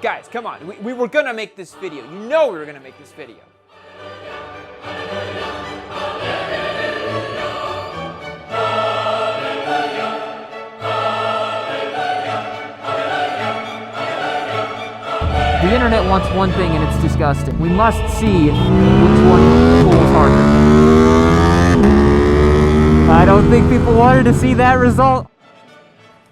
Guys, come on. We were gonna make this video. You know we were gonna make this video. The internet wants one thing and it's disgusting. We must see which one pulls harder. I don't think people wanted to see that result.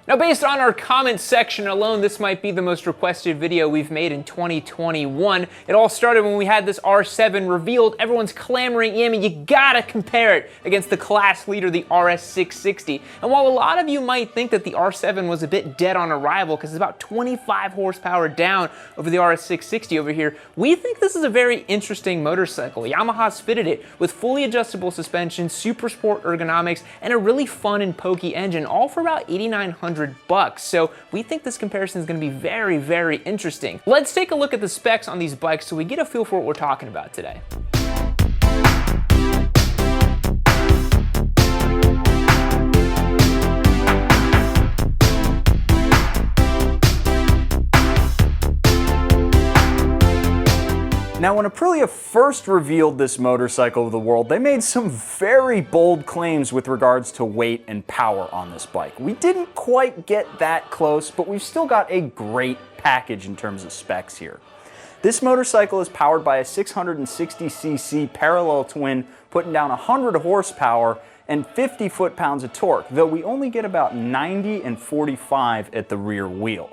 Now, based on our comment section alone, this might be the most requested video we've made in 2021. It all started when we had this R7 revealed. Everyone's clamoring, Yammie, you gotta compare it against the class leader, the RS660. And while a lot of you might think that the R7 was a bit dead on arrival because it's about 25 horsepower down over the RS660 over here, we think this is a very interesting motorcycle. Yamaha's fitted it with fully adjustable suspension, super sport ergonomics, and a really fun and pokey engine, all for about $8,900. So we think this comparison is going to be very, very interesting. Let's take a look at the specs on these bikes so we get a feel for what we're talking about today. Now, when Aprilia first revealed this motorcycle to the world, they made some very bold claims with regards to weight and power on this bike. We didn't quite get that close, but we've still got a great package in terms of specs here. This motorcycle is powered by a 660cc parallel twin, putting down 100 horsepower and 50 foot-pounds of torque, though we only get about 90 and 45 at the rear wheel.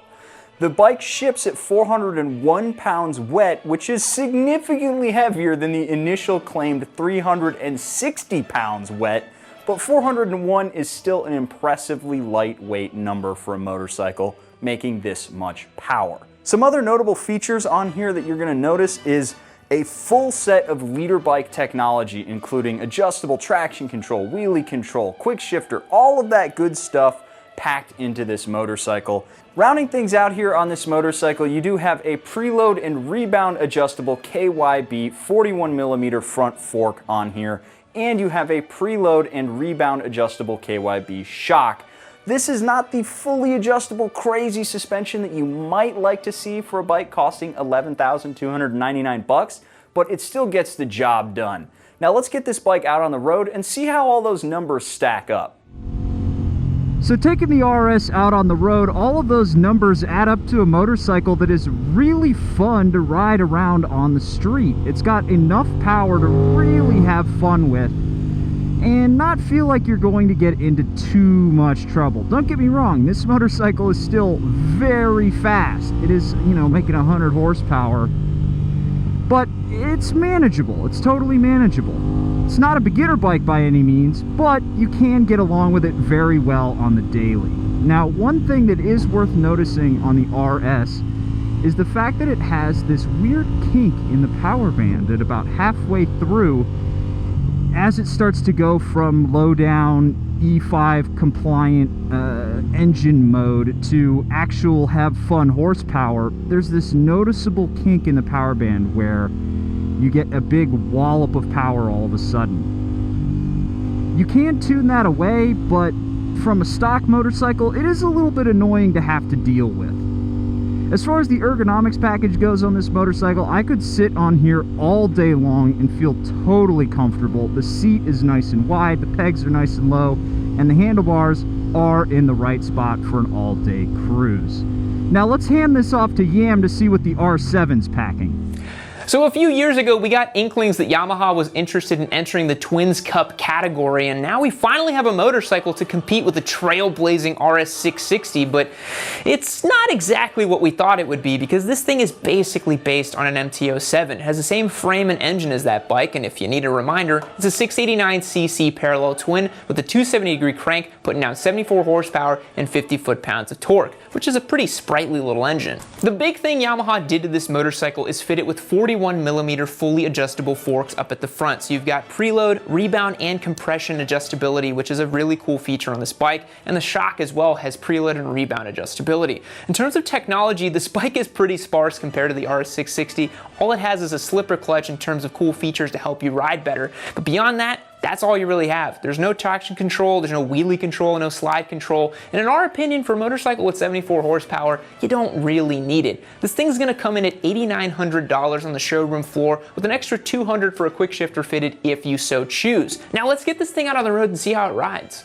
The bike ships at 401 pounds wet, which is significantly heavier than the initial claimed 360 pounds wet, but 401 is still an impressively lightweight number for a motorcycle, making this much power. Some other notable features on here that you're going to notice is a full set of leader bike technology, including adjustable traction control, wheelie control, quick shifter, all of that good stuff packed into this motorcycle. Rounding things out here on this motorcycle, you do have a preload and rebound adjustable KYB 41mm front fork on here, and you have a preload and rebound adjustable KYB shock. This is not the fully adjustable crazy suspension that you might like to see for a bike costing $11,299, but it still gets the job done. Now let's get this bike out on the road and see how all those numbers stack up. So taking the RS out on the road, all of those numbers add up to a motorcycle that is really fun to ride around on the street. It's got enough power to really have fun with and not feel like you're going to get into too much trouble. Don't get me wrong, this motorcycle is still very fast. It is, you know, making 100 horsepower, but it's manageable. It's totally manageable. It's not a beginner bike by any means, but you can get along with it very well on the daily. Now, one thing that is worth noticing on the RS is the fact that it has this weird kink in the power band at about halfway through. As it starts to go from low down E5 compliant engine mode to actual have fun horsepower, there's this noticeable kink in the power band where you get a big wallop of power all of a sudden. You can tune that away, but from a stock motorcycle, it is a little bit annoying to have to deal with. As far as the ergonomics package goes on this motorcycle, I could sit on here all day long and feel totally comfortable. The seat is nice and wide, the pegs are nice and low, and the handlebars are in the right spot for an all-day cruise. Now let's hand this off to Yam to see what the R7's packing. So a few years ago, we got inklings that Yamaha was interested in entering the Twins Cup category, and now we finally have a motorcycle to compete with the trailblazing RS660, but it's not exactly what we thought it would be because this thing is basically based on an MT-07. It has the same frame and engine as that bike, and if you need a reminder, it's a 689cc parallel twin with a 270-degree crank putting down 74 horsepower and 50 foot-pounds of torque, which is a pretty sprightly little engine. The big thing Yamaha did to this motorcycle is fit it with 41mm fully adjustable forks up at the front. So you've got preload, rebound, and compression adjustability, which is a really cool feature on this bike. And the shock as well has preload and rebound adjustability. In terms of technology, this bike is pretty sparse compared to the RS660. All it has is a slipper clutch in terms of cool features to help you ride better. But beyond that, That's all you really have. There's no traction control, there's no wheelie control, no slide control, and in our opinion, for a motorcycle with 74 horsepower, you don't really need it. This thing's gonna come in at $8,900 on the showroom floor with an extra $200 for a quick shifter fitted if you so choose. Now let's get this thing out on the road and see how it rides.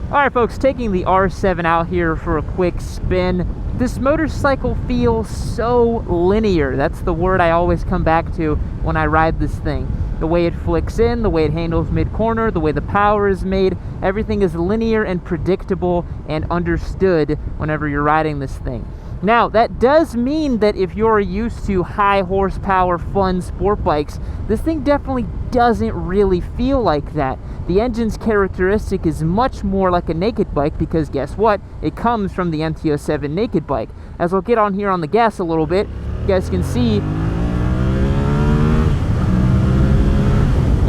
All right, folks, taking the R7 out here for a quick spin. This motorcycle feels so linear. That's the word I always come back to when I ride this thing. The way it flicks in, the way it handles mid-corner, the way the power is made, everything is linear and predictable and understood whenever you're riding this thing. Now, that does mean that if you're used to high horsepower, fun sport bikes, this thing definitely doesn't really feel like that. The engine's characteristic is much more like a naked bike because guess what? It comes from the MT-07 naked bike. As I'll get on here on the gas a little bit, you guys can see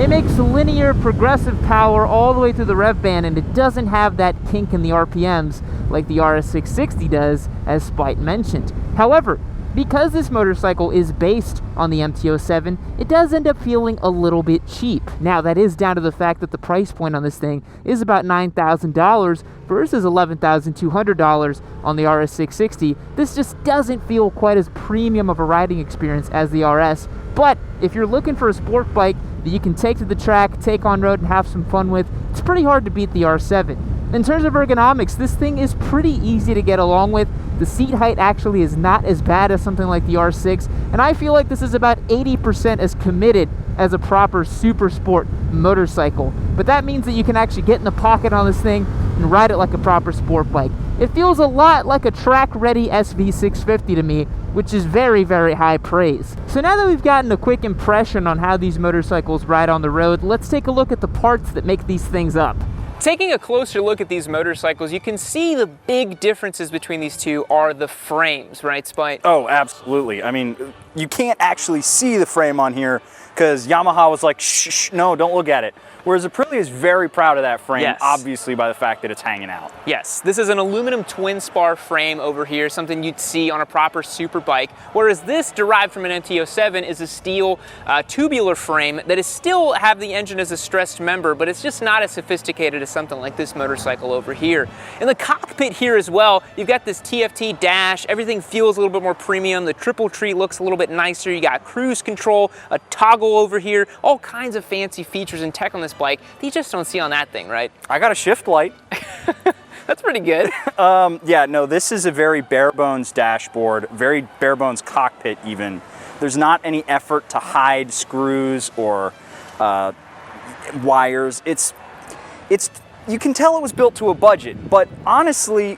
it makes linear progressive power all the way through the rev band, and it doesn't have that kink in the RPMs like the RS660 does, as Spite mentioned. However, because this motorcycle is based on the MT-07, it does end up feeling a little bit cheap. Now, that is down to the fact that the price point on this thing is about $9,000 versus $11,200 on the RS660. This just doesn't feel quite as premium of a riding experience as the RS, but if you're looking for a sport bike that you can take to the track, take on road, and have some fun with, it's pretty hard to beat the R7. In terms of ergonomics, this thing is pretty easy to get along with. The seat height actually is not as bad as something like the R6, and I feel like this is about 80% as committed as a proper super sport motorcycle. But that means that you can actually get in the pocket on this thing and ride it like a proper sport bike. It feels a lot like a track-ready SV650 to me, which is very, very high praise. So now that we've gotten a quick impression on how these motorcycles ride on the road, let's take a look at the parts that make these things up. Taking a closer look at these motorcycles, you can see the big differences between these two are the frames, right, Spite? Oh, absolutely. I mean, you can't actually see the frame on here because Yamaha was like, shh, no, don't look at it. Whereas Aprilia is very proud of that frame, yes, obviously by the fact that it's hanging out. Yes, this is an aluminum twin spar frame over here, something you'd see on a proper super bike, whereas this, derived from an MT-07, is a steel tubular frame that is still have the engine as a stressed member, but it's just not as sophisticated as something like this motorcycle over here. In the cockpit here as well, you've got this TFT dash, everything feels a little bit more premium, the triple tree looks a little bit nicer, you got cruise control, a toggle over here, all kinds of fancy features and tech on this bike that you just don't see on that thing, right? I got a shift light. That's pretty good. Yeah, no, this is a very bare bones dashboard, very bare bones cockpit even. There's not any effort to hide screws or wires. You can tell it was built to a budget, but honestly,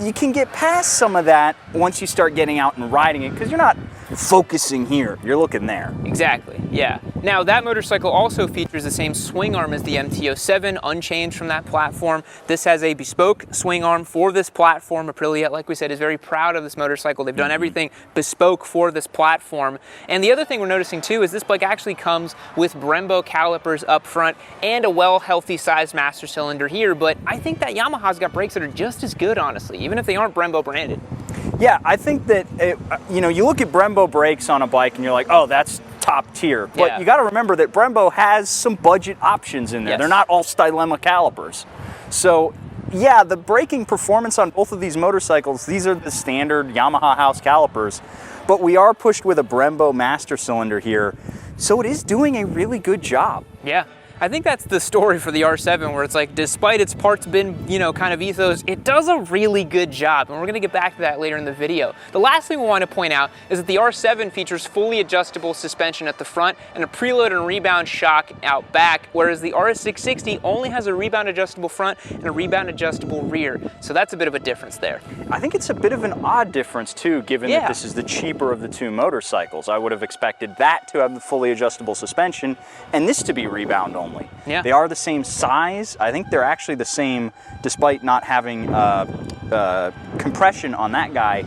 you can get past some of that once you start getting out and riding it because you're not focusing here, you're looking there. Exactly, yeah. Now that motorcycle also features the same swing arm as the MT-07, unchanged from that platform. This has a bespoke swing arm for this platform. Aprilia, like we said, is very proud of this motorcycle. They've done everything bespoke for this platform. And the other thing we're noticing too is this bike actually comes with Brembo calipers up front and a healthy sized master cylinder here, but I think that Yamaha's got brakes that are just as good, honestly, even if they aren't Brembo branded. Yeah, I think that, you look at Brembo brakes on a bike and you're like, oh, that's top tier. But yeah, you got to remember that Brembo has some budget options in there. Yes. They're not all Stylema calipers. So, yeah, the braking performance on both of these motorcycles, these are the standard Yamaha house calipers, but we are pushed with a Brembo master cylinder here. So it is doing a really good job. Yeah. I think that's the story for the R7, where it's like, despite its parts bin, kind of ethos, it does a really good job, and we're gonna get back to that later in the video. The last thing we want to point out is that the R7 features fully adjustable suspension at the front and a preload and rebound shock out back, whereas the RS660 only has a rebound adjustable front and a rebound adjustable rear. So that's a bit of a difference there. I think it's a bit of an odd difference too, given that this is the cheaper of the two motorcycles. I would have expected that to have the fully adjustable suspension and this to be rebound only. Yeah. They are the same size. I think they're actually the same, despite not having compression on that guy.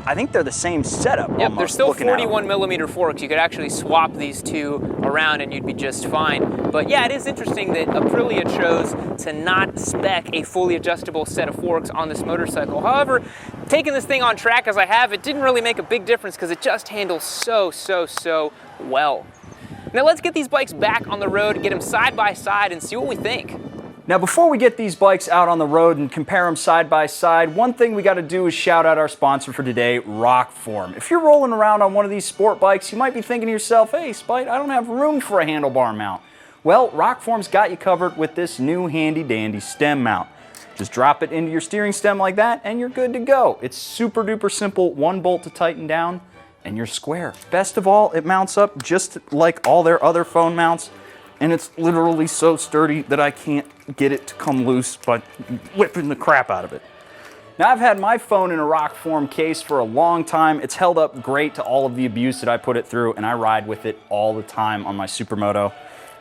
I think they're the same setup. Yep, almost, they're still looking at 41mm forks. You could actually swap these two around and you'd be just fine. But yeah, it is interesting that Aprilia chose to not spec a fully adjustable set of forks on this motorcycle. However, taking this thing on track as I have, it didn't really make a big difference because it just handles so well. Now let's get these bikes back on the road, get them side by side, and see what we think. Now before we get these bikes out on the road and compare them side by side, one thing we got to do is shout out our sponsor for today, Rockform. If you're rolling around on one of these sport bikes, you might be thinking to yourself, hey Spite, I don't have room for a handlebar mount. Well, Rockform's got you covered with this new handy dandy stem mount. Just drop it into your steering stem like that and you're good to go. It's super duper simple, one bolt to tighten down and you're square. Best of all, it mounts up just like all their other phone mounts, and it's literally so sturdy that I can't get it to come loose by whipping the crap out of it. Now I've had my phone in a Rockform case for a long time. It's held up great to all of the abuse that I put it through, and I ride with it all the time on my Supermoto.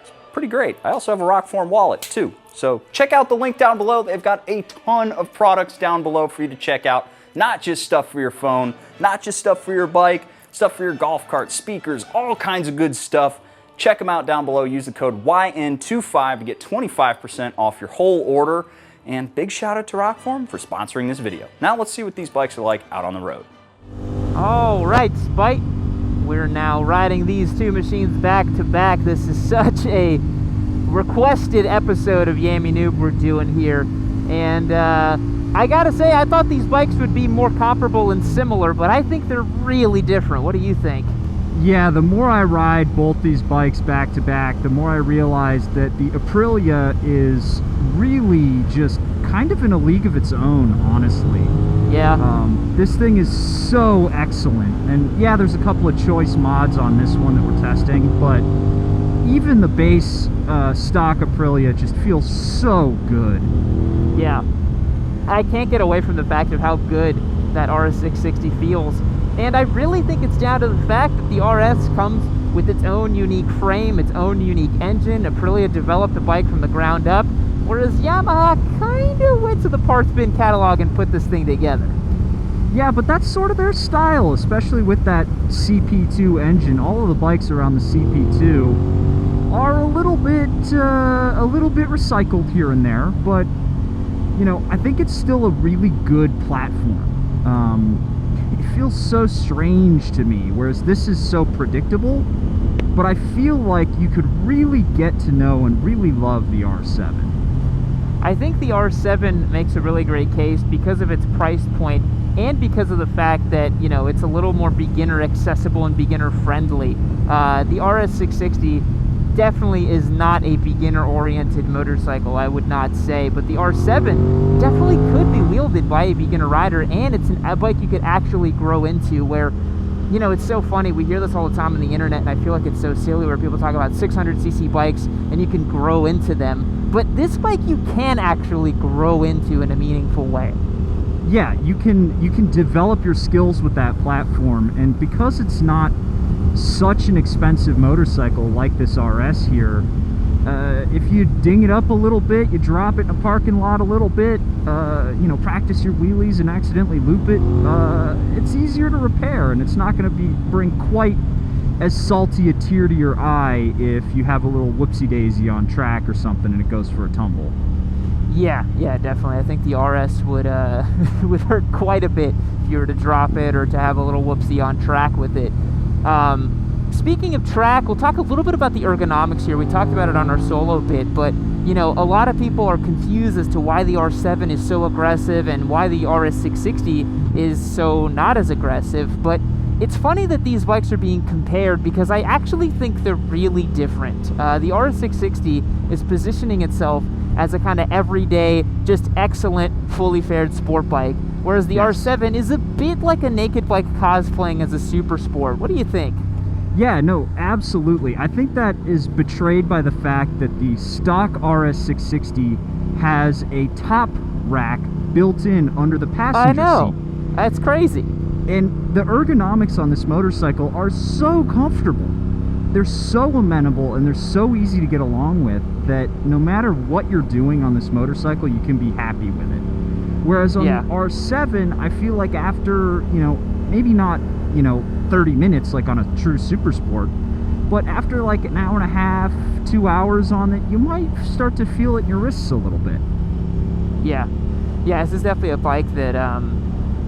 It's pretty great. I also have a Rockform wallet too. So check out the link down below. They've got a ton of products down below for you to check out. Not just stuff for your phone, not just stuff for your bike, stuff for your golf cart, speakers, all kinds of good stuff. Check them out down below. Use the code YN25 to get 25% off your whole order. And big shout out to Rockform for sponsoring this video. Now let's see what these bikes are like out on the road. All right, Spite. We're now riding these two machines back to back. This is such a requested episode of Yammie Noob we're doing here. And I gotta say, I thought these bikes would be more comparable and similar, but I think they're really different. What do you think? Yeah, the more I ride both these bikes back to back, the more I realize that the Aprilia is really just kind of in a league of its own, honestly. Yeah. This thing is so excellent. And yeah, there's a couple of choice mods on this one that we're testing, but even the base stock Aprilia just feels so good. Yeah. I can't get away from the fact of how good that RS660 feels. And I really think it's down to the fact that the RS comes with its own unique frame, its own unique engine. Aprilia developed the bike from the ground up, whereas Yamaha kind of went to the parts bin catalog and put this thing together. Yeah, but that's sort of their style, especially with that CP2 engine. All of the bikes around the CP2 are a little bit recycled here and there, but you know, I think it's still a really good platform. It feels so strange to me, whereas this is so predictable, but I feel like you could really get to know and really love the R7. I think the R7 makes a really great case because of its price point and because of the fact that, you know, it's a little more beginner accessible and beginner friendly. The RS660 definitely is not a beginner-oriented motorcycle, I would not say, but the R7 definitely could be wielded by a beginner rider, and it's a bike you could actually grow into, where, you know, it's so funny, we hear this all the time on the internet, and I feel like it's so silly where people talk about 600cc bikes and you can grow into them, but this bike you can actually grow into in a meaningful way. Yeah, you can develop your skills with that platform, and because it's not such an expensive motorcycle like this RS here, if you ding it up a little bit, you drop it in a parking lot a little bit, you know, practice your wheelies and accidentally loop it, it's easier to repair, and it's not going to bring quite as salty a tear to your eye if you have a little whoopsie-daisy on track or something and it goes for a tumble. Yeah, definitely. I think the RS would would hurt quite a bit if you were to drop it or to have a little whoopsie on track with it. Speaking of track, we'll talk a little bit about the ergonomics here. We talked about it on our solo bit, but you know, a lot of people are confused as to why the R7 is so aggressive and why the RS660 is so not as aggressive, but it's funny that these bikes are being compared because I actually think they're really different. The RS660 is positioning itself as a kind of everyday, just excellent, fully fared sport bike, whereas the R7 is a bit like a naked bike cosplaying as a super sport. What do you think? Yeah, no, absolutely. I think that is betrayed by the fact that the stock RS660 has a top rack built in under the passenger I know. seat. That's crazy. And the ergonomics on this motorcycle are so comfortable. They're so amenable and they're so easy to get along with that no matter what you're doing on this motorcycle, you can be happy with it. Whereas on the R7, I feel like after, you know, maybe not, you know, 30 minutes like on a true super sport, but after like an hour and a half, 2 hours on it, you might start to feel it in your wrists a little bit. Yeah, this is definitely a bike that,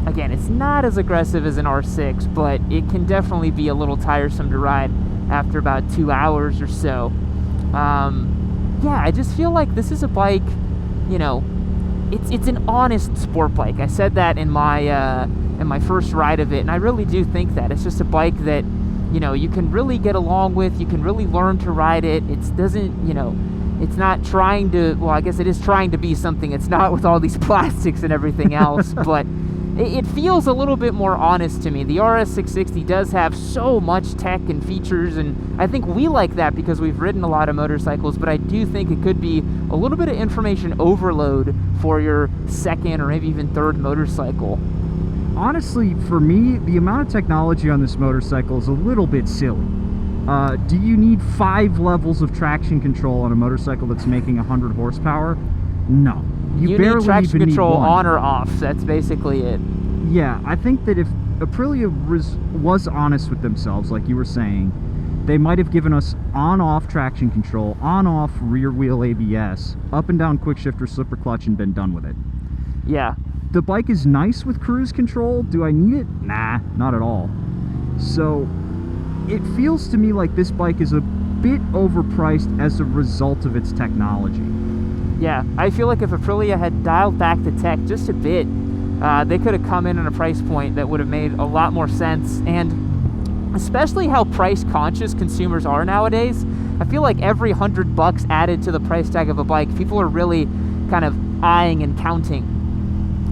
again, it's not as aggressive as an R6, but it can definitely be a little tiresome to ride. after about 2 hours or so. Yeah, I just feel like this is a bike, you know, it's an honest sport bike. I said that in my first ride of it, and I really do think that. It's just a bike that, you know, you can really get along with, you can really learn to ride it. It doesn't, you know, it's not trying to, well, I guess it is trying to be something it's not with all these plastics and everything else, but it feels a little bit more honest to me. The RS660 does have so much tech and features, and I think we like that because we've ridden a lot of motorcycles, but I do think it could be a little bit of information overload for your second or maybe even third motorcycle. Honestly, for me, the amount of technology on this motorcycle is a little bit silly. Do you need 5 levels of traction control on a motorcycle that's making 100 horsepower? No. You barely need traction even control need one. on or off. That's basically it. Yeah, I think that if Aprilia was honest with themselves, like you were saying, they might have given us on-off traction control, on-off rear wheel ABS, up and down quick shifter, slipper clutch, and been done with it. Yeah. The bike is nice with cruise control. Do I need it? Nah, not at all. So it feels to me like this bike is a bit overpriced as a result of its technology. Yeah, I feel like if Aprilia had dialed back the tech just a bit, they could have come in at a price point that would have made a lot more sense. And especially how price conscious consumers are nowadays, I feel like every $100 added to the price tag of a bike, people are really kind of eyeing and counting.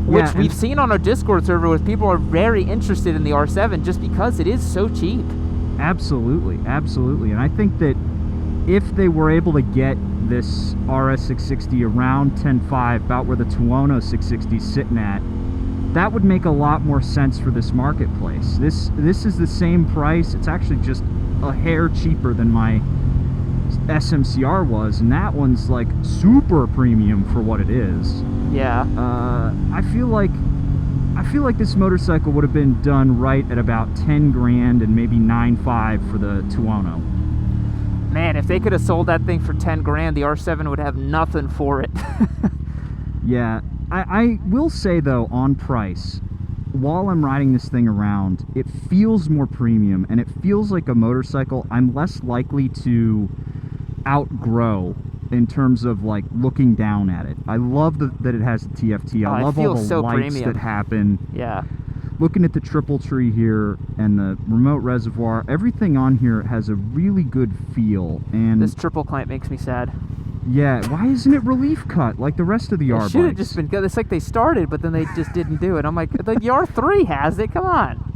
Which Yeah, we've seen on our Discord server with people are very interested in the R7 just because it is so cheap. Absolutely, absolutely. And I think that if they were able to get this RS660 around 10.5, about where the Tuono 660 is sitting at, that would make a lot more sense for this marketplace. This is the same price. It's actually just a hair cheaper than my SMCR was, and that one's like super premium for what it is. Yeah. I feel like this motorcycle would have been done right at about 10 grand and maybe 9.5 for the Tuono. Man, if they could have sold that thing for 10 grand, the R7 would have nothing for it. Yeah, I will say though, on price, while I'm riding this thing around, it feels more premium, and it feels like a motorcycle I'm less likely to outgrow in terms of like looking down at it. I love that it has the TFT. I love all the lights that happen. Yeah. Looking at the triple tree here and the remote reservoir, everything on here has a really good feel. And This triple clamp makes me sad. yeah, why isn't it relief cut like the rest of the R bikes? It should have just been good. It's like they started, but then they just didn't do it. I'm like, the R3 has it. Come on.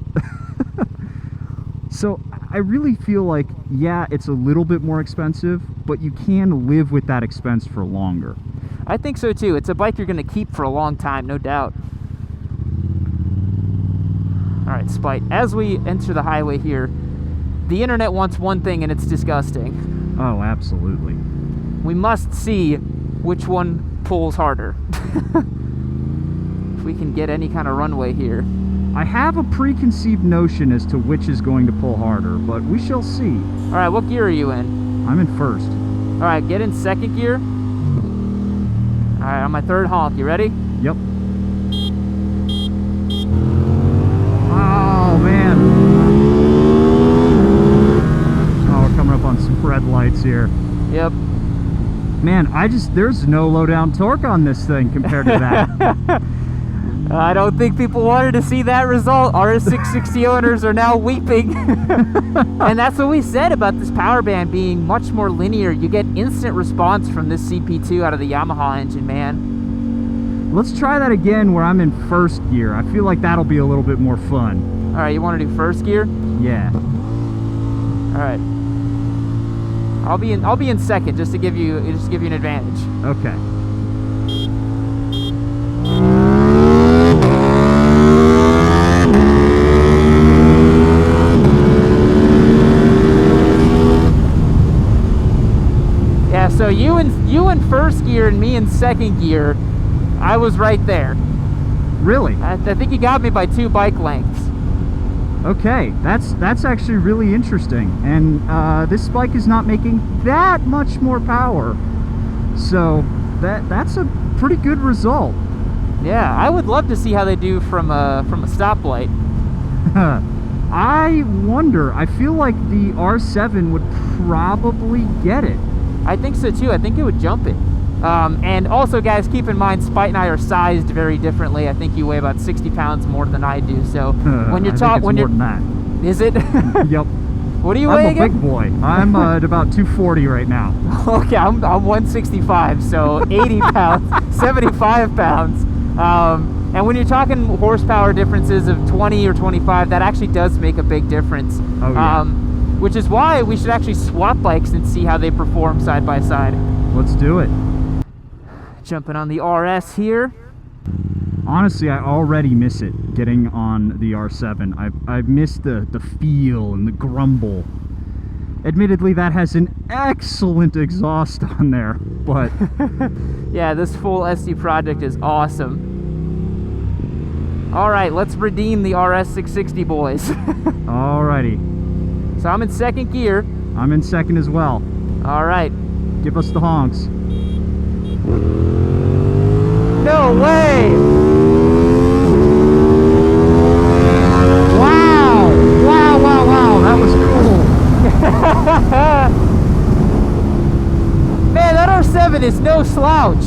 So I really feel like, yeah, it's a little bit more expensive, but you can live with that expense for longer. I think so too. It's a bike you're going to keep for a long time, no doubt. All right, Spite, as we enter the highway here, the internet wants one thing, and it's disgusting. Oh, absolutely. We must see which one pulls harder. If we can get any kind of runway here. I have a preconceived notion as to which is going to pull harder, but we shall see. All right, what gear are you in? I'm in first. All right, get in second gear. All right, on my third honk, you ready? Yep. Oh, man. Oh, we're coming up on some red lights here. Yep. Man, there's no low down torque on this thing compared to that. I don't think people wanted to see that result. RS660 owners are now weeping. And that's what we said about this power band being much more linear. You get instant response from this CP2 out of the Yamaha engine, man. Let's try that again where I'm in first gear. I feel like that'll be a little bit more fun. All right, you want to do first gear? Yeah. All right. I'll be in second just to give you an advantage. Okay. Yeah, so you in first gear and me in second gear, I was right there. Really? I think you got me by 2 bike lengths. Okay, that's actually really interesting. And this bike is not making that much more power, so that's a pretty good result. Yeah, I would love to see how they do from a stoplight. I wonder. I feel like the R7 would probably get it. I think so too. I think it would jump it. And also, guys, keep in mind, Spite and I are sized very differently. I think you weigh about 60 pounds more than I do. So when you're talking, more than that. Is it? Yep. What do you weigh again? I'm a big boy. I'm at about 240 right now. Okay, I'm 165, so 80 pounds, 75 pounds. And when you're talking horsepower differences of 20 or 25, that actually does make a big difference. Oh, yeah. Which is why we should actually swap bikes and see how they perform side by side. Let's do it. Jumping on the RS here. Honestly, I already miss it getting on the R7. I've missed the feel and the grumble. Admittedly, that has an excellent exhaust on there, but yeah, this full SD project is awesome. All right, let's redeem the RS660, boys. alrighty. So I'm in second gear. I'm in second as well. All right. Give us the honks. No way! Wow! Wow, wow, wow, that was cool. Man, that R7 is no slouch.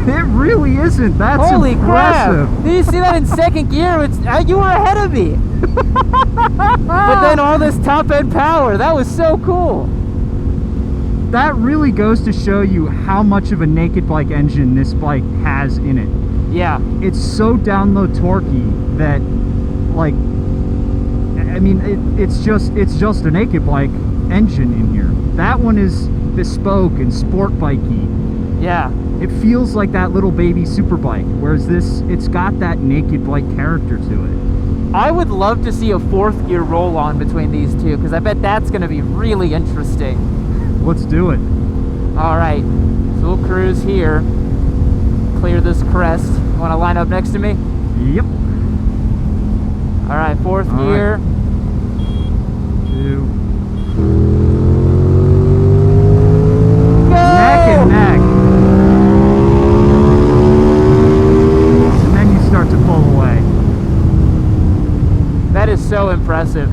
It really isn't. That's Holy impressive. crap! Did you see that in second gear? You were ahead of me. But then all this top end power, that was so cool. That really goes to show you how much of a naked bike engine this bike has in it. Yeah. It's so down low torquey that, like, I mean, it's just a naked bike engine in here. That one is bespoke and sport bikey. Yeah. It feels like that little baby superbike, whereas this, it's got that naked bike character to it. I would love to see a fourth gear roll on between these two, because I bet that's going to be really interesting. Let's do it. All right, so we'll cruise here, clear this crest. You want to line up next to me? Yep. All right, fourth All gear. right. 2. Go! Neck and neck. And then you start to pull away. That is so impressive.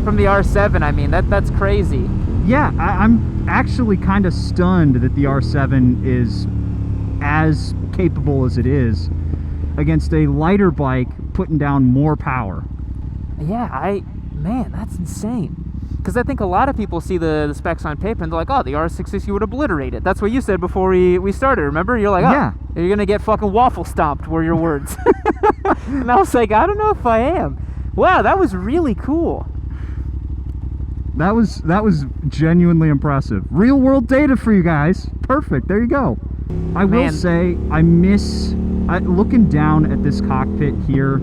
From the R7, I mean, that's crazy. Yeah, I'm actually kind of stunned that the R7 is as capable as it is against a lighter bike putting down more power. Yeah, man, that's insane. Because I think a lot of people see the specs on paper and they're like, oh, the RS660 would obliterate it. That's what you said before we started, remember? You're like, oh, yeah. You're going to get fucking waffle stomped, were your words. And I was like, I don't know if I am. Wow, that was really cool. That was genuinely impressive. Real world data for you guys. Perfect. There you go. I will say, I miss looking down at this cockpit here.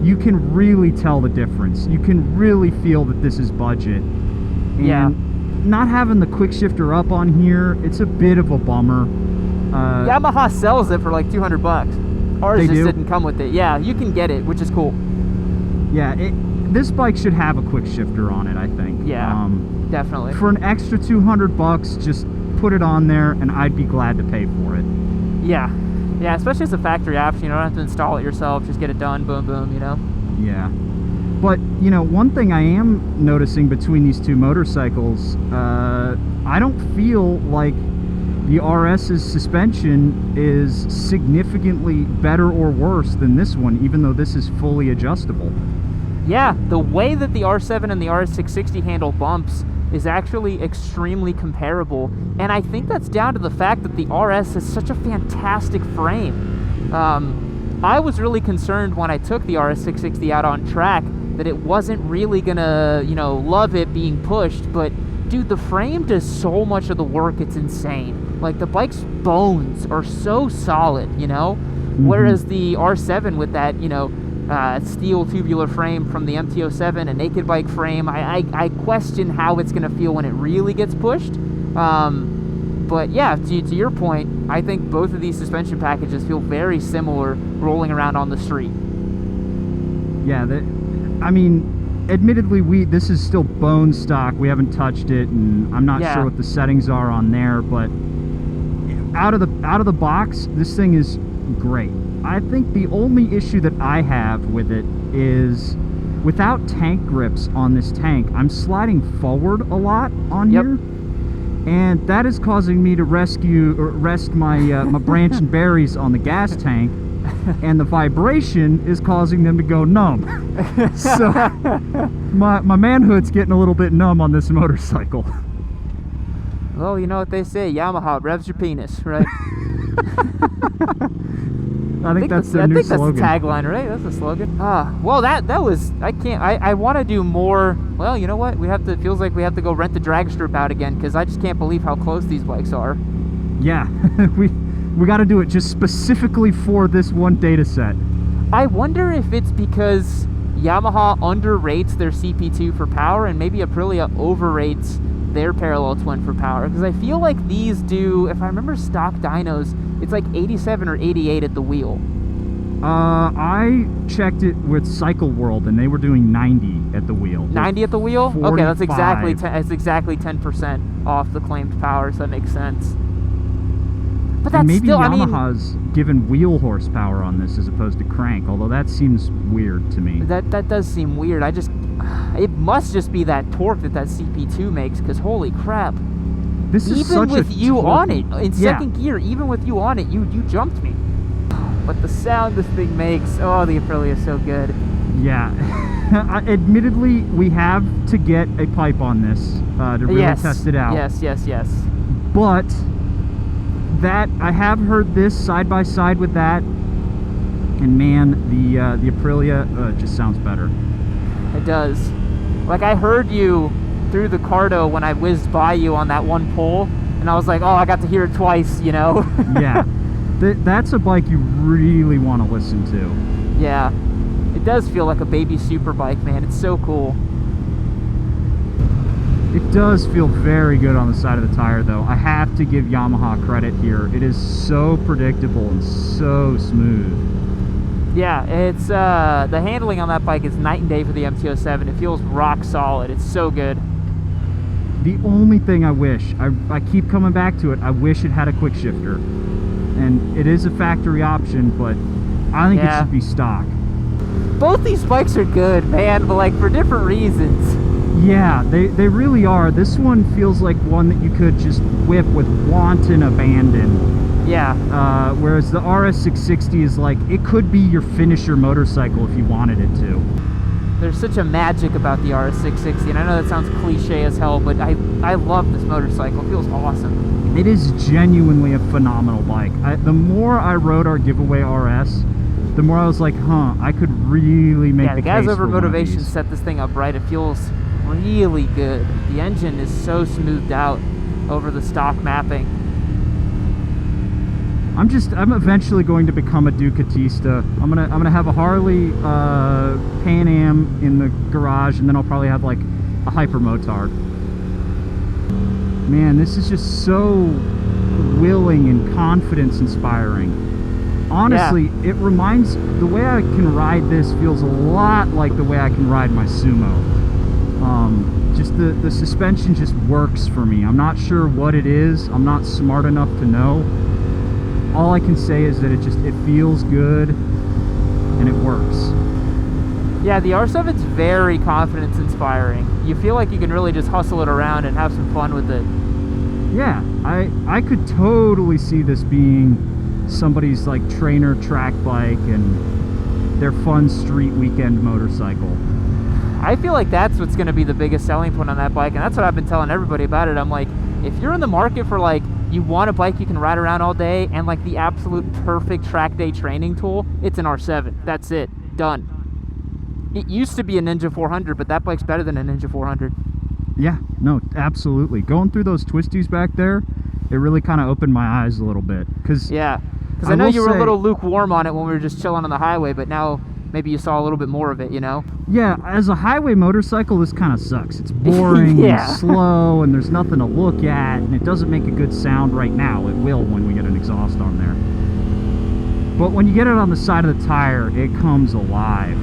You can really tell the difference. You can really feel that this is budget. And yeah. Not having the quick shifter up on here, it's a bit of a bummer. Yamaha sells it for like $200. Ours just didn't come with it. Yeah, you can get it, which is cool. Yeah, this bike should have a quick shifter on it, I think. Yeah, definitely. For an extra $200, just put it on there, and I'd be glad to pay for it. Yeah, yeah, especially as a factory option. You don't have to install it yourself. Just get it done, boom, boom, you know? Yeah. But, you know, one thing I am noticing between these two motorcycles, I don't feel like the RS's suspension is significantly better or worse than this one, even though this is fully adjustable. Yeah, the way that the R7 and the RS660 handle bumps is actually extremely comparable, and I think that's down to the fact that the RS has such a fantastic frame. I was really concerned when I took the RS660 out on track that it wasn't really gonna, you know, love it being pushed, but dude, the frame does so much of the work, it's insane. Like, the bike's bones are so solid, you know? Whereas the R7 with that, you know, steel tubular frame from the MT-07, a naked bike frame, I question how it's going to feel when it really gets pushed. But yeah, to your point, I think both of these suspension packages feel very similar rolling around on the street. Yeah, I mean, admittedly, this is still bone stock. We haven't touched it, and I'm not sure what the settings are on there, but out of the box, this thing is great. I think the only issue that I have with it is without tank grips on this tank, I'm sliding forward a lot on here. And that is causing me to rest my my branch and berries on the gas tank, and the vibration is causing them to go numb. So my manhood's getting a little bit numb on this motorcycle. Well, you know what they say, Yamaha revs your penis, right? I think that's their new slogan. That's the tagline, right? That's the slogan. Well, that was, I want to do more. Well, you know what? It feels like we have to go rent the drag strip out again, because I just can't believe how close these bikes are. Yeah, we got to do it just specifically for this one data set. I wonder if it's because Yamaha underrates their CP2 for power, and maybe Aprilia overrates their parallel twin for power, because I feel like these do, if I remember stock dynos, it's like 87 or 88 at the wheel. I checked it with Cycle World, and they were doing 90 at the wheel. 90 at the wheel? 45. Okay, that's exactly 10% off the claimed power, so that makes sense. But that's and maybe still, Yamaha's given wheel horsepower on this as opposed to crank, although that seems weird to me. That does seem weird. It must just be that torque that CP2 makes, because holy crap. This is even such with a you torque. on it, in second gear, even with you on it, you jumped me. But the sound this thing makes, oh, the Aprilia is so good. Yeah. Admittedly, we have to get a pipe on this to really test it out. Yes. But that, I have heard this side by side with that, and man, the Aprilia just sounds better. It does. Like, I heard you through the Cardo when I whizzed by you on that one pole, and I was like, oh, I got to hear it twice, you know? Yeah. That's a bike you really want to listen to. Yeah. It does feel like a baby super bike, man. It's so cool. It does feel very good on the side of the tire, though. I have to give Yamaha credit here. It is so predictable and so smooth. Yeah, it's the handling on that bike is night and day for the MT-07. It feels rock solid. It's so good. The only thing I wish, I keep coming back to it, I wish it had a quick shifter. And it is a factory option, but I think it should be stock. Both these bikes are good, man, but like for different reasons. Yeah, they really are. This one feels like one that you could just whip with wanton abandon. Yeah. Whereas the RS660 is like, it could be your finisher motorcycle if you wanted it to. There's such a magic about the RS660, and I know that sounds cliche as hell, but I love this motorcycle. It feels awesome. It is genuinely a phenomenal bike. The more I rode our giveaway RS, the more I was like, I could really make the guys case over for one of motivation these. set this thing up right. It feels really good. The engine is so smoothed out over the stock mapping. I'm eventually going to become a Ducatista. I'm gonna have a Harley Pan Am in the garage, and then I'll probably have like a Hyper Motard. Man, this is just so willing and confidence inspiring. Honestly, it reminds, the way I can ride this feels a lot like the way I can ride my Sumo. Just the suspension just works for me. I'm not sure what it is. I'm not smart enough to know. All I can say is that it feels good and it works. Yeah, the R7's very confidence inspiring. You feel like you can really just hustle it around and have some fun with it. Yeah, I could totally see this being somebody's like trainer track bike and their fun street weekend motorcycle. I feel like that's what's going to be the biggest selling point on that bike, and that's what I've been telling everybody about it. I'm like, if you're in the market for like, you want a bike you can ride around all day and like the absolute perfect track day training tool, it's an R7. That's it. Done. It used to be a Ninja 400, but that bike's better than a Ninja 400. Yeah, no, absolutely. Going through those twisties back there, it really kind of opened my eyes a little bit. Yeah, because I know you were a little lukewarm on it when we were just chilling on the highway, but now maybe you saw a little bit more of it, you know? Yeah, as a highway motorcycle, this kind of sucks. It's boring and slow, and there's nothing to look at, and it doesn't make a good sound right now. It will when we get an exhaust on there. But when you get it on the side of the tire, it comes alive.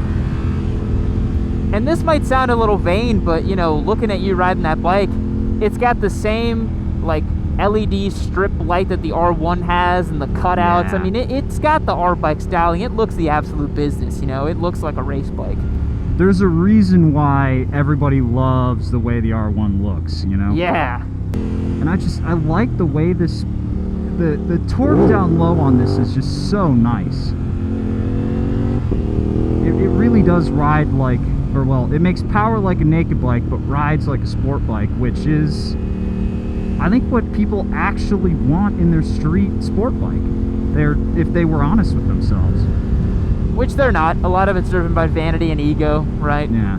And this might sound a little vain, but, you know, looking at you riding that bike, it's got the same, like, LED strip light that the R1 has and the cutouts. Yeah. I mean, it's got the R bike styling. It looks the absolute business, you know. It looks like a race bike. There's a reason why everybody loves the way the R1 looks, you know? Yeah. And I like the way this, the torque down low on this is just so nice. It really does ride like, or well, it makes power like a naked bike, but rides like a sport bike, which is, I think, what people actually want in their street sport bike. If they were honest with themselves. Which they're not. A lot of it's driven by vanity and ego, right? Yeah.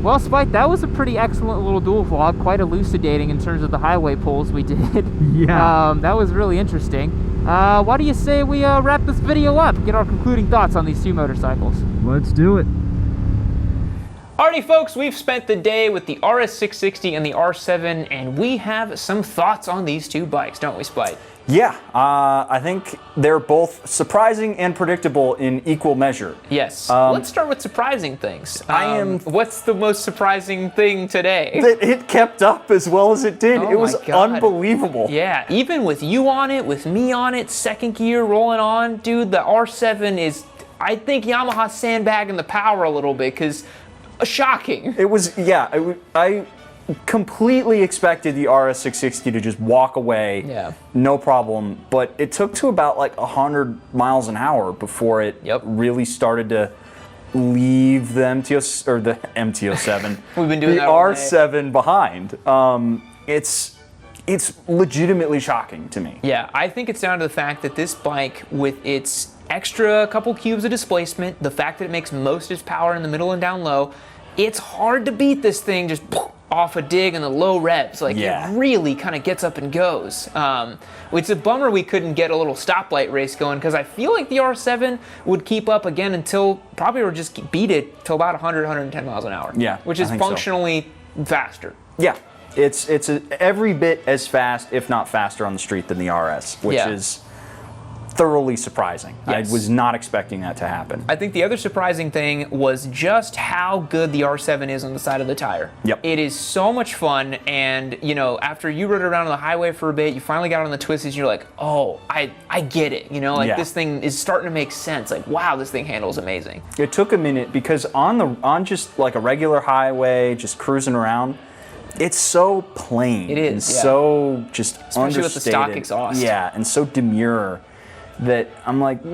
Well, Spike, that was a pretty excellent little dual vlog, quite elucidating in terms of the highway pulls we did. Yeah. That was really interesting. Why do you say we wrap this video up, get our concluding thoughts on these two motorcycles? Let's do it. Alrighty folks, we've spent the day with the RS660 and the R7, and we have some thoughts on these two bikes, don't we, Spike? Yeah, I think they're both surprising and predictable in equal measure. Yes. Let's start with surprising things. What's the most surprising thing today? That it kept up as well as it did. Oh It was my God. unbelievable. Yeah, even with you on it, with me on it, second gear rolling on, dude, the R7 is, I think Yamaha sandbagging the power a little bit, because shocking. It was, yeah, I completely expected the RS660 to just walk away, Yeah. no problem, but it took to about like 100 miles an hour before it really started to leave the MT-07, We've been doing the that all day. R7 behind. It's legitimately shocking to me. Yeah, I think it's down to the fact that this bike, with its extra couple cubes of displacement, the fact that it makes most of its power in the middle and down low, it's hard to beat this thing just off a dig in the low revs. Like, Yeah. it really kind of gets up and goes. It's a bummer we couldn't get a little stoplight race going, because I feel like the R7 would keep up again until probably or just beat it till about 100, 110 miles an hour. Yeah, which I is think so. functionally faster. Yeah, it's every bit as fast, if not faster, on the street than the RS, which Yeah. is thoroughly surprising. Yes. I was not expecting that to happen. I think the other surprising thing was just how good the R7 is on the side of the tire. Yep. It is so much fun, and you know, after you rode around on the highway for a bit, you finally got on the twisties, and you're like, oh, I get it. You know, like Yeah. this thing is starting to make sense. Like, wow, this thing handles amazing. It took a minute because on just like a regular highway, just cruising around, it's so plain. It is, and yeah. so just Especially with the stock understated. exhaust. Yeah, and so demure that I'm like,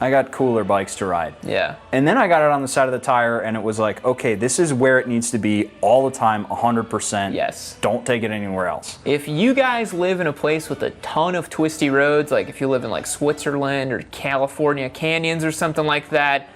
I got cooler bikes to ride. Yeah. And then I got it on the side of the tire, and it was like, okay, this is where it needs to be all the time, 100%. Yes. Don't take it anywhere else. If you guys live in a place with a ton of twisty roads, like if you live in like Switzerland or California canyons or something like that,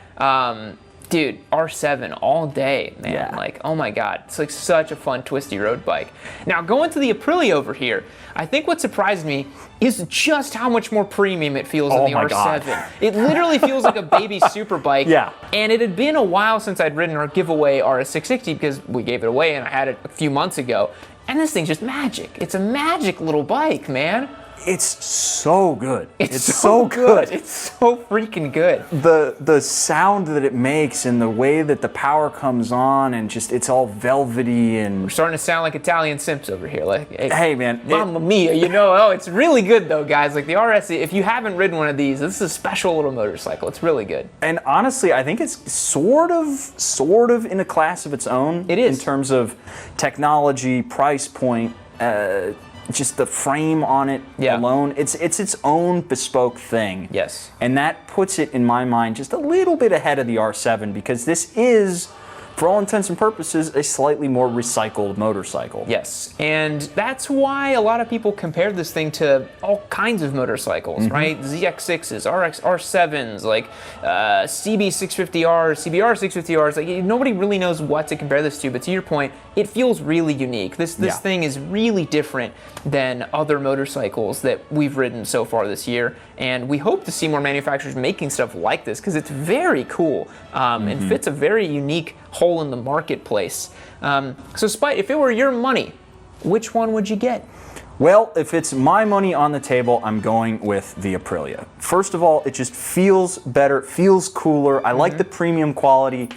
dude, R7 all day, man. Yeah. Like, oh my God, it's like such a fun twisty road bike. Now, going to the Aprilia over here, I think what surprised me is just how much more premium it feels Oh in the my R7. God. It literally feels like a baby super bike. Yeah. And it had been a while since I'd ridden our giveaway RS660 because we gave it away and I had it a few months ago. And this thing's just magic. It's a magic little bike, man. It's so good. It's so good. It's so freaking good. The sound that it makes and the way that the power comes on and just it's all velvety and We're starting to sound like Italian simps over here. Like, hey man, Mamma mia, you know, oh, it's really good though, guys. Like the RS, if you haven't ridden one of these, this is a special little motorcycle. It's really good. and honestly, I think it's sort of in a class of its own. It is. In terms of technology, price point, just the frame on it Yeah. alone. It's its own bespoke thing. Yes. And that puts it, in my mind, just a little bit ahead of the R7 because this is, for all intents and purposes, a slightly more recycled motorcycle. Yes, and that's why a lot of people compare this thing to all kinds of motorcycles, right? ZX6s, R7s, like CB650Rs, CBR650Rs. Like nobody really knows what to compare this to. But to your point, it feels really unique. This Yeah. thing is really different than other motorcycles that we've ridden so far this year, and we hope to see more manufacturers making stuff like this because it's very cool and fits a very unique hole in the marketplace. So Spite, if it were your money, which one would you get? Well, if it's my money on the table, I'm going with the Aprilia. First of all, it just feels better, feels cooler. I like the premium quality.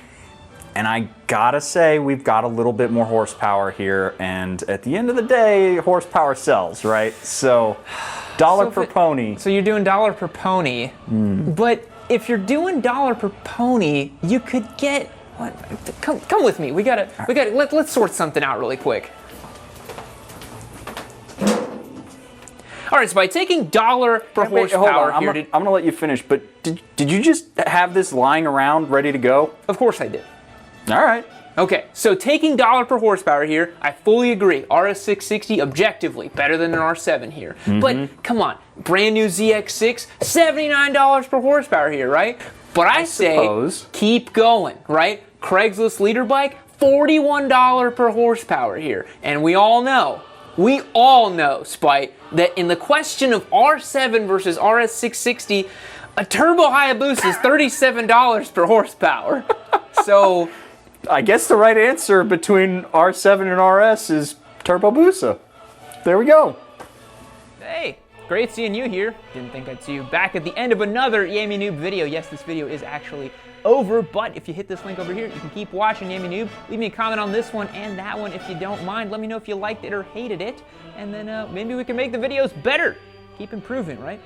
And I gotta say, we've got a little bit more horsepower here, and at the end of the day, horsepower sells, right? So, dollar per pony. So you're doing dollar per pony, but if you're doing dollar per pony, you could get, what, come with me. Let's sort something out really quick. All right, so by taking dollar per horsepower I'm here, gonna let you finish, but did you just have this lying around ready to go? of course I did. All right. Okay, so taking dollar per horsepower here, I fully agree. RS660 objectively better than an R7 here. But come on, brand new ZX6, $79 per horsepower here, right? But I say suppose. keep going, right? Craigslist leader bike, $41 per horsepower here. And we all know, Spite, that in the question of R7 versus RS660, a Turbo Hayabusa is $37 per horsepower. So I guess the right answer between R7 and RS is Turbo Busa. There we go. hey, great seeing you here. Didn't think I'd see you back at the end of another Yammie Noob video. Yes, this video is actually over, but if you hit this link over here, you can keep watching Yammie Noob. Leave me a comment on this one and that one if you don't mind. Let me know if you liked it or hated it, and then maybe we can make the videos better. Keep improving, right?